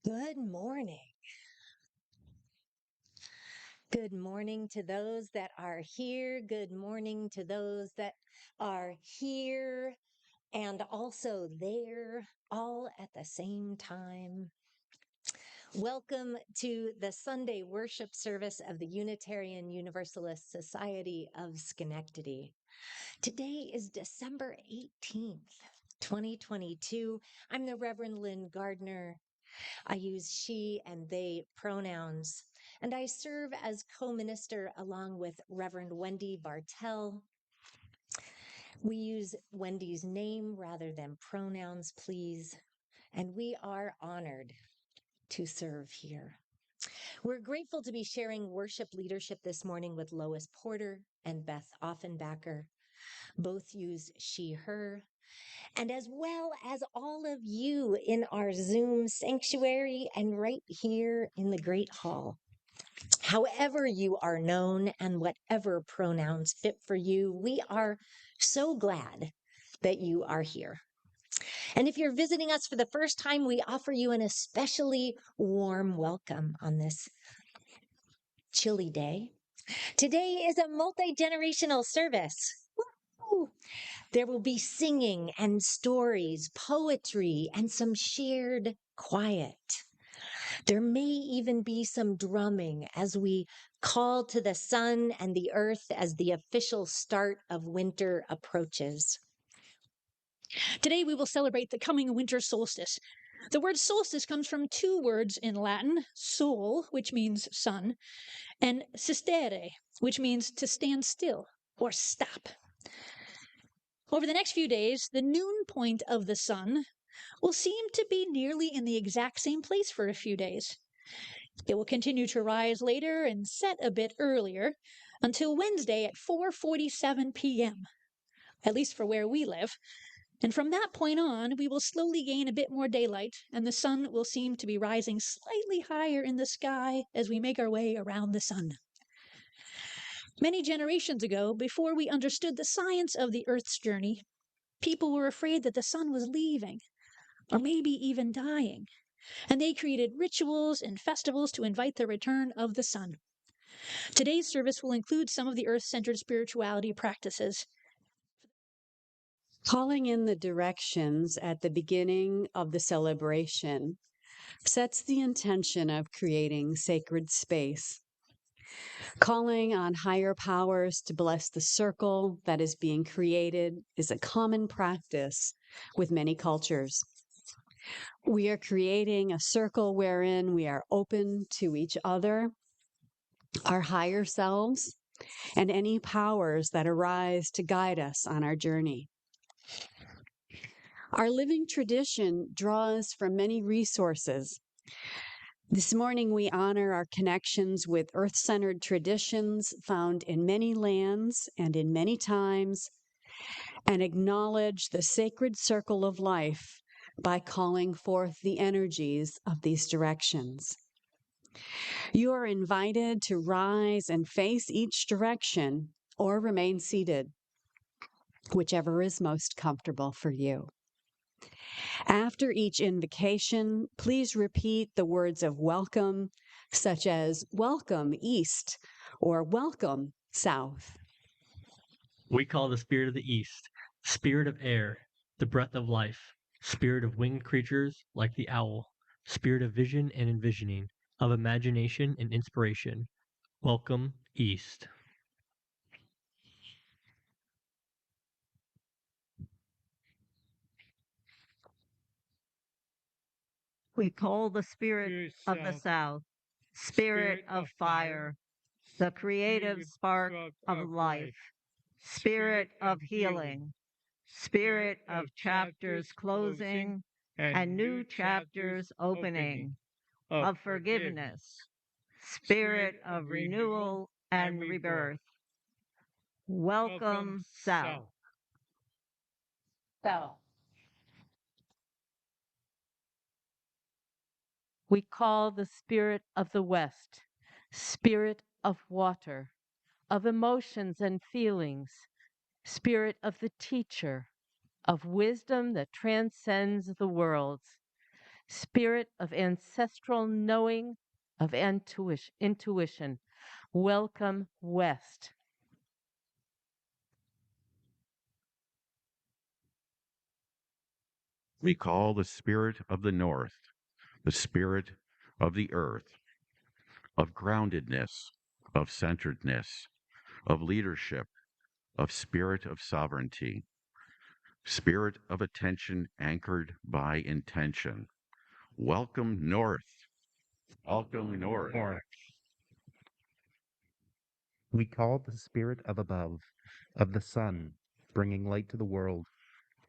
Good morning. Good morning to those that are here. Good morning to those that are here and also there, all at the same time. Welcome to the Sunday worship service of the Unitarian Universalist Society of Schenectady. Today is December 18th, 2022. I'm the Reverend Lynn Gardner. I use she and they pronouns, and I serve as co-minister along with Reverend Wendy Bartel. We use Wendy's name rather than pronouns, please, and we are honored to serve here. We're grateful to be sharing worship leadership this morning with Lois Porter and Beth Offenbacher. Both use she, her, and as well as all of you in our Zoom sanctuary and right here in the Great Hall. However you are known and whatever pronouns fit for you, we are so glad that you are here. And if you're visiting us for the first time, we offer you an especially warm welcome on this chilly day. Today is a multi-generational service. Woo! There will be singing and stories, poetry, and some shared quiet. There may even be some drumming as we call to the sun and the earth as the official start of winter approaches. Today we will celebrate the coming winter solstice. The word solstice comes from two words in Latin, sol, which means sun, and sistere, which means to stand still or stop. Over the next few days, the noon point of the sun will seem to be nearly in the exact same place for a few days. It will continue to rise later and set a bit earlier until Wednesday at 4:47 p.m., at least for where we live. And from that point on, we will slowly gain a bit more daylight, and the sun will seem to be rising slightly higher in the sky as we make our way around the sun. Many generations ago, before we understood the science of the Earth's journey, people were afraid that the sun was leaving, or maybe even dying, and they created rituals and festivals to invite the return of the sun. Today's service will include some of the Earth-centered spirituality practices. Calling in the directions at the beginning of the celebration sets the intention of creating sacred space. Calling on higher powers to bless the circle that is being created is a common practice with many cultures. We are creating a circle wherein we are open to each other, our higher selves, and any powers that arise to guide us on our journey. Our living tradition draws from many resources. This morning, we honor our connections with earth-centered traditions found in many lands and in many times, and acknowledge the sacred circle of life by calling forth the energies of these directions. You are invited to rise and face each direction or remain seated, whichever is most comfortable for you. After each invocation, please repeat the words of welcome, such as welcome east or welcome south. We call the spirit of the east, spirit of air, the breath of life, spirit of winged creatures like the owl, spirit of vision and envisioning, of imagination and inspiration. Welcome east. We call the spirit of the south, spirit of fire, the creative spark of life, spirit of healing, spirit of chapters closing and new chapters opening, of forgiveness, spirit of renewal and rebirth. Welcome, South. We call the spirit of the West, spirit of water, of emotions and feelings, spirit of the teacher, of wisdom that transcends the worlds, spirit of ancestral knowing, of intuition. Welcome, West. We call the spirit of the North, the spirit of the earth, of groundedness, of centeredness, of leadership, of spirit of sovereignty, spirit of attention anchored by intention. Welcome, North. Welcome, North. We call the spirit of above, of the sun, bringing light to the world,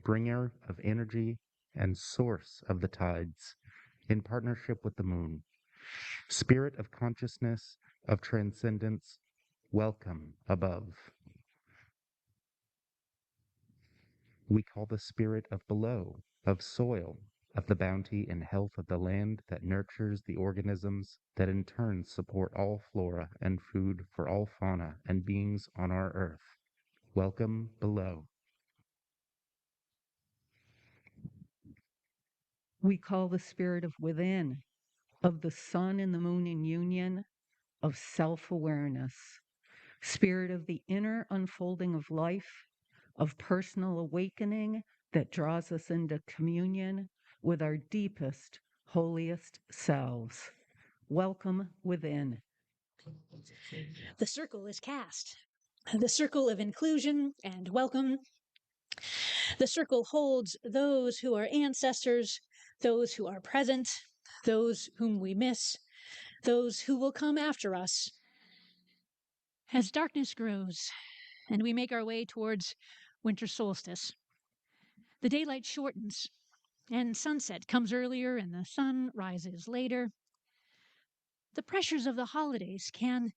bringer of energy and source of the tides, in partnership with the moon. Spirit of consciousness, of transcendence, welcome above. We call the spirit of below, of soil, of the bounty and health of the land that nurtures the organisms that in turn support all flora and food for all fauna and beings on our earth. Welcome below. We call the spirit of within, of the sun and the moon in union, of self-awareness, spirit of the inner unfolding of life, of personal awakening that draws us into communion with our deepest, holiest selves. Welcome within. The circle is cast. The circle of inclusion and welcome. The circle holds those who are ancestors, those who are present, those whom we miss, those who will come after us. As darkness grows and we make our way towards winter solstice, the daylight shortens and sunset comes earlier and the sun rises later. The pressures of the holidays can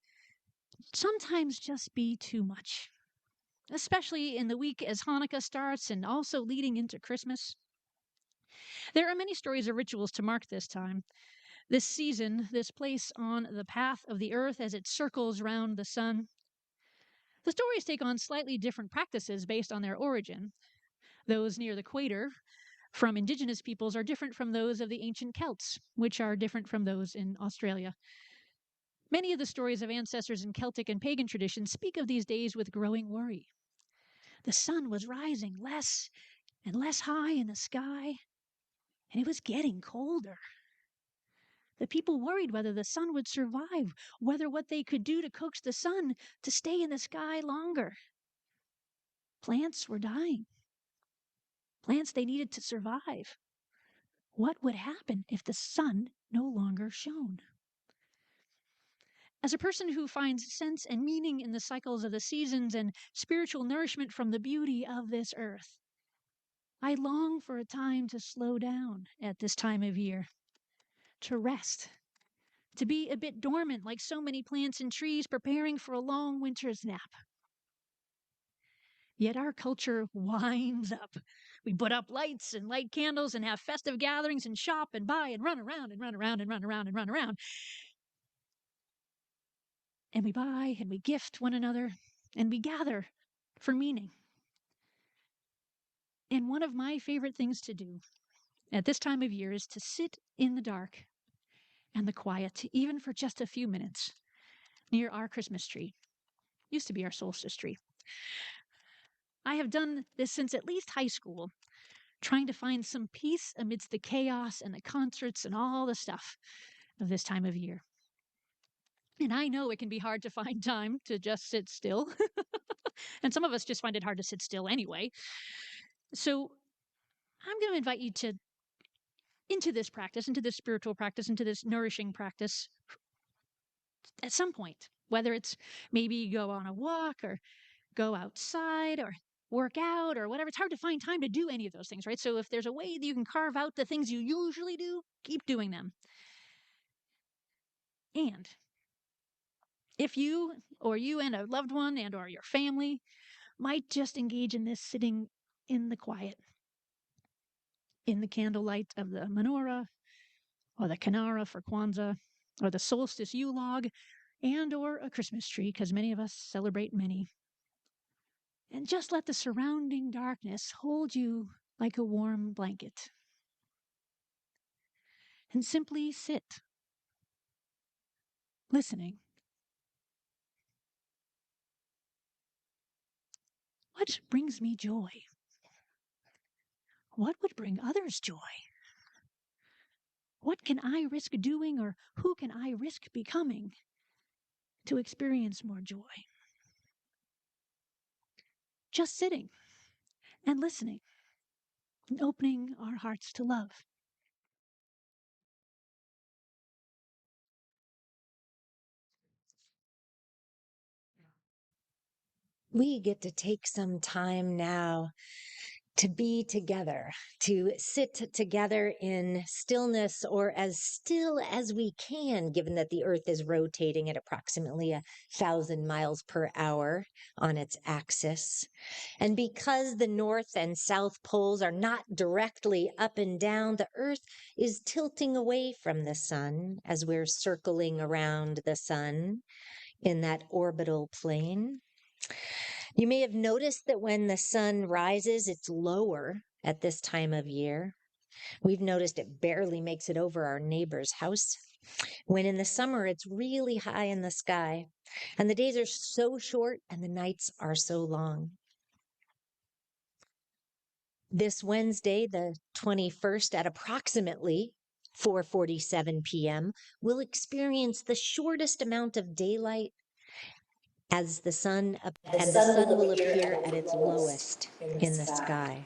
sometimes just be too much, especially in the week as Hanukkah starts and also leading into Christmas. There are many stories or rituals to mark this time, this season, this place on the path of the earth as it circles round the sun. The stories take on slightly different practices based on their origin. Those near the equator from indigenous peoples are different from those of the ancient Celts, which are different from those in Australia. Many of the stories of ancestors in Celtic and pagan traditions speak of these days with growing worry. The sun was rising less and less high in the sky, and it was getting colder. The people worried whether the sun would survive, whether what they could do to coax the sun to stay in the sky longer. Plants were dying. Plants they needed to survive. What would happen if the sun no longer shone? As a person who finds sense and meaning in the cycles of the seasons and spiritual nourishment from the beauty of this earth, I long for a time to slow down at this time of year, to rest, to be a bit dormant like so many plants and trees preparing for a long winter's nap. Yet our culture winds up. We put up lights and light candles and have festive gatherings and shop and buy and run around and run around and run around and run around. And we buy and we gift one another and we gather for meaning. And one of my favorite things to do at this time of year is to sit in the dark and the quiet, even for just a few minutes, near our Christmas tree. Used to be our solstice tree. I have done this since at least high school, trying to find some peace amidst the chaos and the concerts and all the stuff of this time of year. And I know it can be hard to find time to just sit still. And some of us just find it hard to sit still anyway. So I'm going to invite you into this practice, into this spiritual practice, into this nourishing practice at some point, whether it's maybe go on a walk or go outside or work out or whatever. It's hard to find time to do any of those things, right? So if there's a way that you can carve out the things you usually do, keep doing them. And if you and a loved one and or your family might just engage in this sitting in the quiet, in the candlelight of the menorah or the Kanara for Kwanzaa or the solstice Yule log and or a Christmas tree, because many of us celebrate many. And just let the surrounding darkness hold you like a warm blanket. and simply sit, listening. What brings me joy? What would bring others joy? What can I risk doing, or who can I risk becoming to experience more joy? Just sitting and listening and opening our hearts to love. We get to take some time now to be together, to sit together in stillness, or as still as we can, given that the earth is rotating at approximately 1,000 miles per hour on its axis. And because the north and south poles are not directly up and down, the earth is tilting away from the sun as we're circling around the sun in that orbital plane. You may have noticed that when the sun rises, it's lower at this time of year. We've noticed it barely makes it over our neighbor's house. When in the summer, it's really high in the sky, and the days are so short and the nights are so long. This Wednesday, the 21st, at approximately 4:47 p.m., we'll experience the shortest amount of daylight as the sun will appear at its lowest in the sky.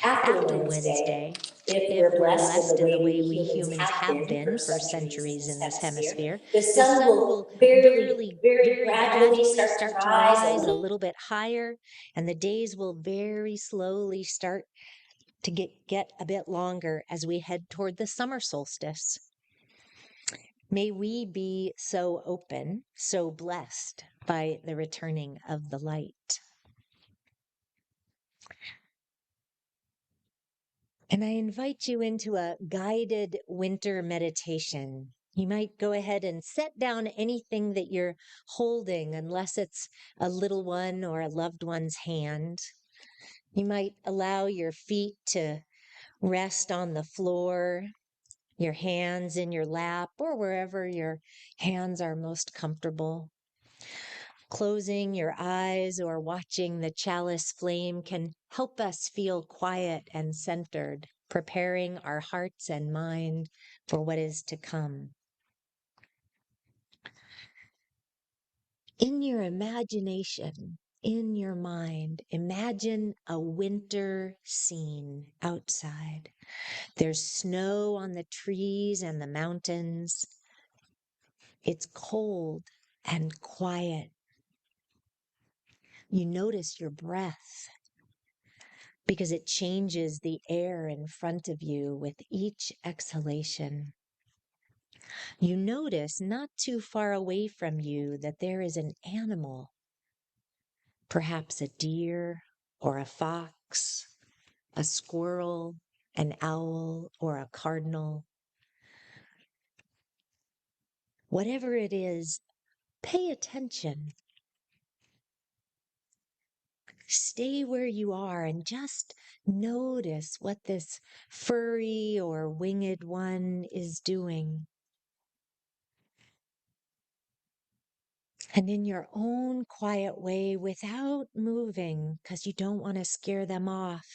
After Wednesday, if we're blessed in the way we humans have been for centuries in this hemisphere, the sun will very gradually start to rise a little bit higher, and the days will very slowly start to get a bit longer as we head toward the summer solstice. May we be so open, so blessed by the returning of the light. And I invite you into a guided winter meditation. You might go ahead and set down anything that you're holding, unless it's a little one or a loved one's hand. You might allow your feet to rest on the floor, your hands in your lap, or wherever your hands are most comfortable. Closing your eyes or watching the chalice flame can help us feel quiet and centered, preparing our hearts and mind for what is to come. In your imagination, in your mind, imagine a winter scene outside. There's snow on the trees and the mountains. It's cold and quiet. You notice your breath because it changes the air in front of you with each exhalation. You notice not too far away from you that there is an animal, perhaps a deer or a fox, a squirrel, an owl, or a cardinal. Whatever it is, pay attention. Stay where you are and just notice what this furry or winged one is doing. And in your own quiet way, without moving, because you don't want to scare them off,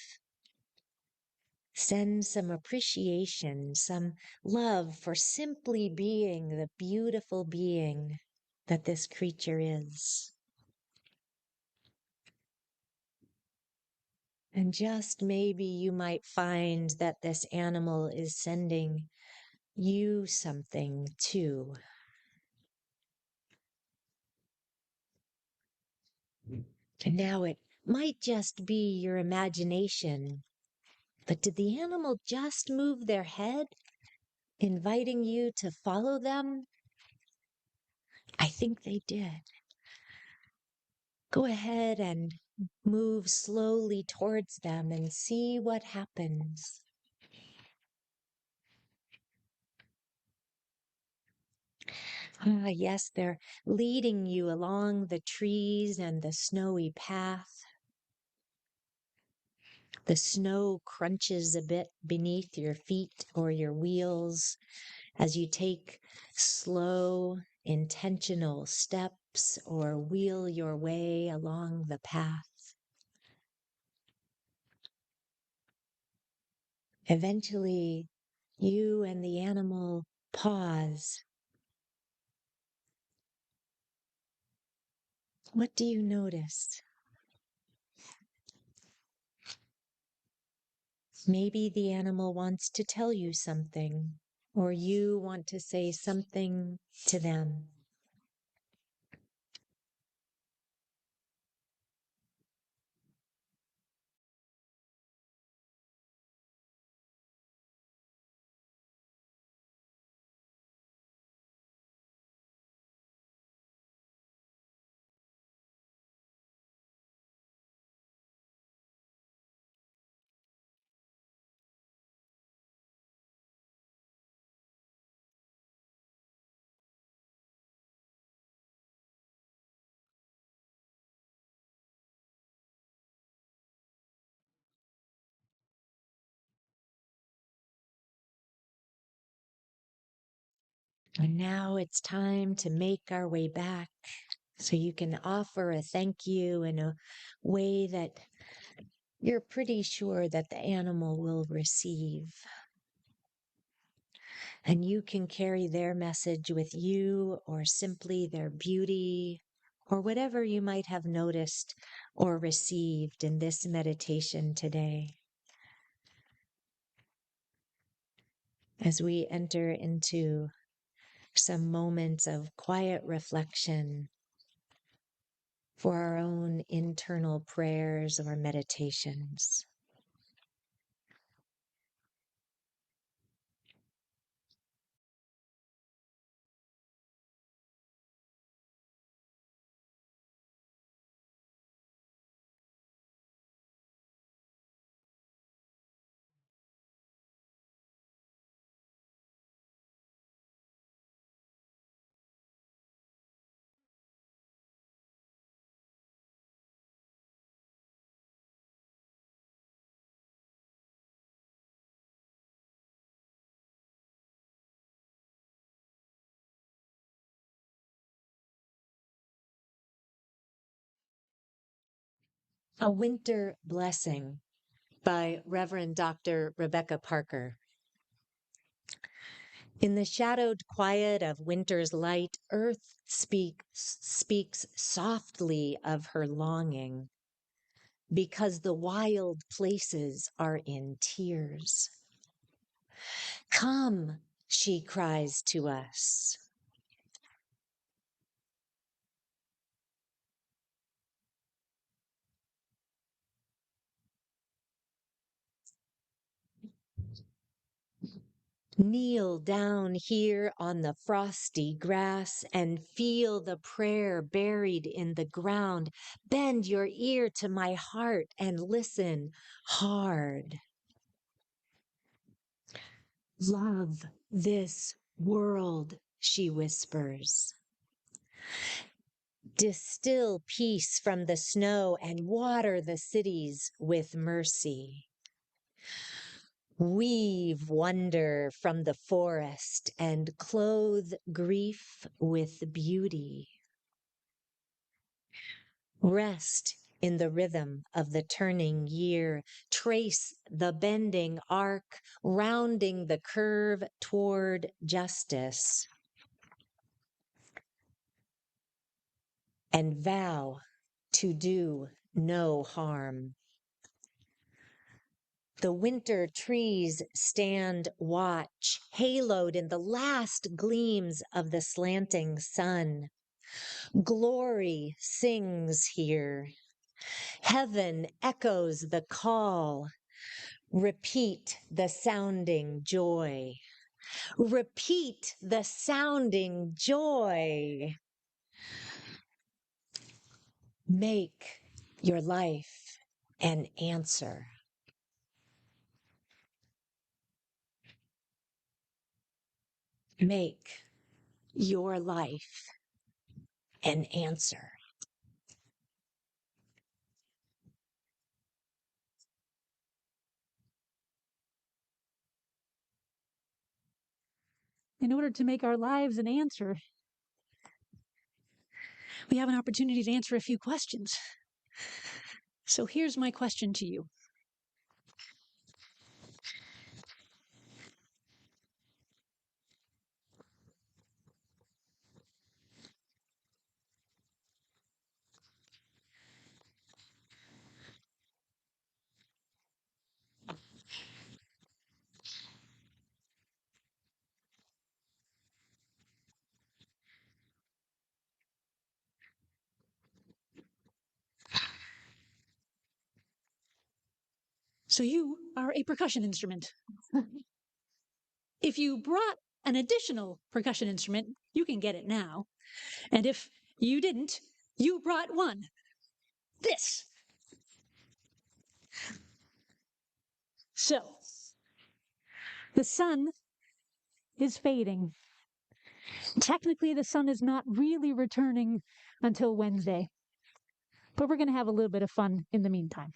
send some appreciation, some love for simply being the beautiful being that this creature is. And just maybe you might find that this animal is sending you something too. And now it might just be your imagination, but did the animal just move their head, inviting you to follow them? I think they did. Go ahead and move slowly towards them and see what happens. Ah, yes, they're leading you along the trees and the snowy path. The snow crunches a bit beneath your feet or your wheels as you take slow, intentional steps or wheel your way along the path. Eventually, you and the animal pause. What do you notice? Maybe the animal wants to tell you something, or you want to say something to them. And now it's time to make our way back so you can offer a thank you in a way that you're pretty sure that the animal will receive. And you can carry their message with you, or simply their beauty, or whatever you might have noticed or received in this meditation today. As we enter into some moments of quiet reflection for our own internal prayers or meditations. A Winter Blessing by Reverend Dr. Rebecca Parker. In the shadowed quiet of winter's light, earth speaks softly of her longing, because the wild places are in tears. Come, she cries to us. Kneel down here on the frosty grass and feel the prayer buried in the ground. Bend your ear to my heart and listen hard. Love this world, she whispers. Distill peace from the snow and water the cities with mercy. Weave wonder from the forest and clothe grief with beauty. Rest in the rhythm of the turning year. Trace the bending arc, rounding the curve toward justice. And vow to do no harm. The winter trees stand watch, haloed in the last gleams of the slanting sun. Glory sings here. Heaven echoes the call. Repeat the sounding joy. Repeat the sounding joy. Make your life an answer. Make your life an answer. in order to make our lives an answer, we have an opportunity to answer a few questions. So here's my question to you. So you are a percussion instrument. If you brought an additional percussion instrument, you can get it now. And if you didn't, you brought one. This. So, the sun is fading. Technically, the sun is not really returning until Wednesday, but we're going to have a little bit of fun in the meantime.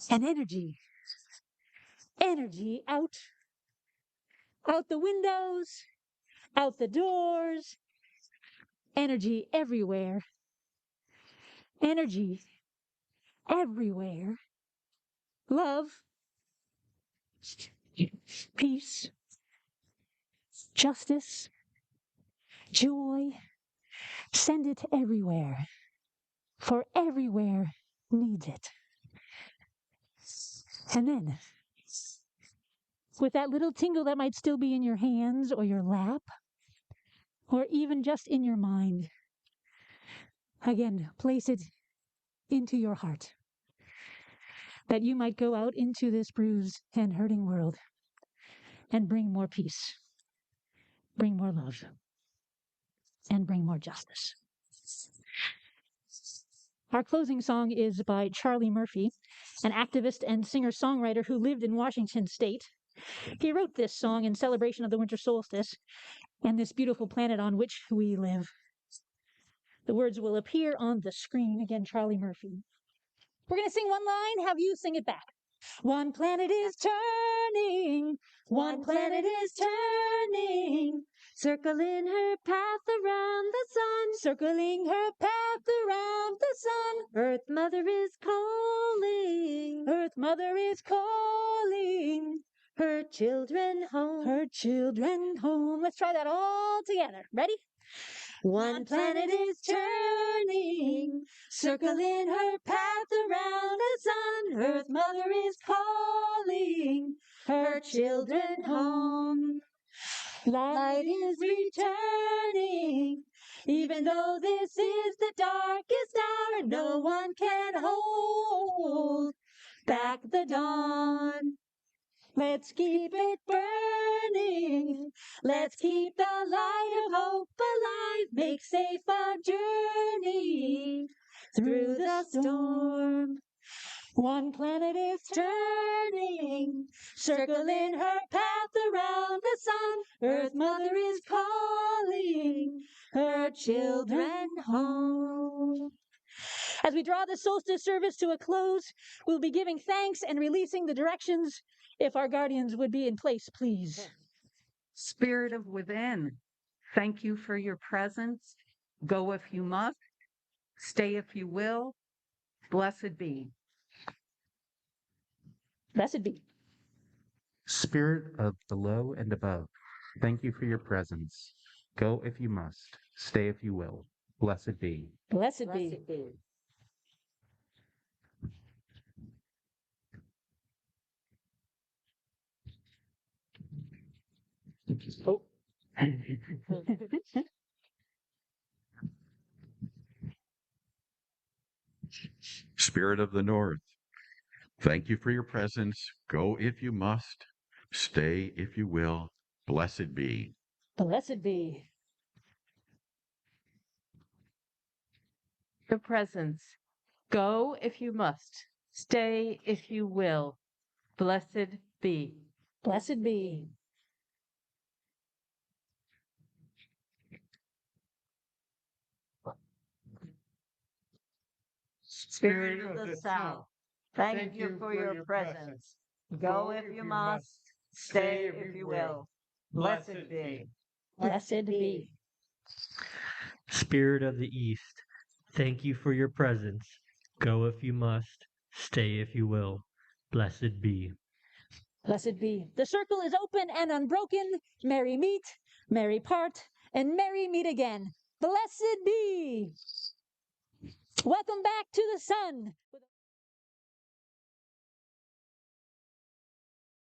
And energy out the windows, out the doors, energy everywhere, energy everywhere, love, peace, justice, joy, send it everywhere, for everywhere needs it. And then, with that little tingle that might still be in your hands or your lap, or even just in your mind, again, place it into your heart. that you might go out into this bruised and hurting world and bring more peace, bring more love, and bring more justice. Our closing song is by Charlie Murphy, an activist and singer-songwriter who lived in Washington State. He wrote this song in celebration of the winter solstice and this beautiful planet on which we live. The words will appear on the screen. Again, Charlie Murphy. We're going to sing one line, have you sing it back. One planet is turning, one planet is turning, circling her path around the sun, circling her path around the sun. Earth Mother is calling, Earth Mother is calling, her children home, her children home. Let's try that all together. Ready? One planet is turning, circling her path around the sun. Earth Mother is calling her children home. Light is returning, even though this is the darkest hour. No one can hold back the dawn. Let's keep it burning. Let's keep the light of hope alive. Make safe our journey through the storm. One planet is turning, circling her path around the sun. Earth Mother is calling her children home. As we draw the solstice service to a close, we'll be giving thanks and releasing the directions. If our guardians would be in place, please. Spirit of within, thank you for your presence. Go if you must, stay if you will. Blessed be. Blessed be. Spirit of below and above, thank you for your presence. Go if you must, stay if you will. Blessed be. Blessed be. Oh. Spirit of the North, thank you for your presence. Go if you must, stay if you will. Blessed be. Blessed be. The presence. Go if you must. Stay if you will. Blessed be. Blessed be. Spirit of the South, thank you for your presence. Go if you must, stay if you will. Blessed be. Blessed be. Spirit of the East, thank you for your presence. Go if you must, stay if you will. Blessed be. Blessed be. The circle is open and unbroken. Merry meet, merry part, and merry meet again. Blessed be. Welcome back to the sun.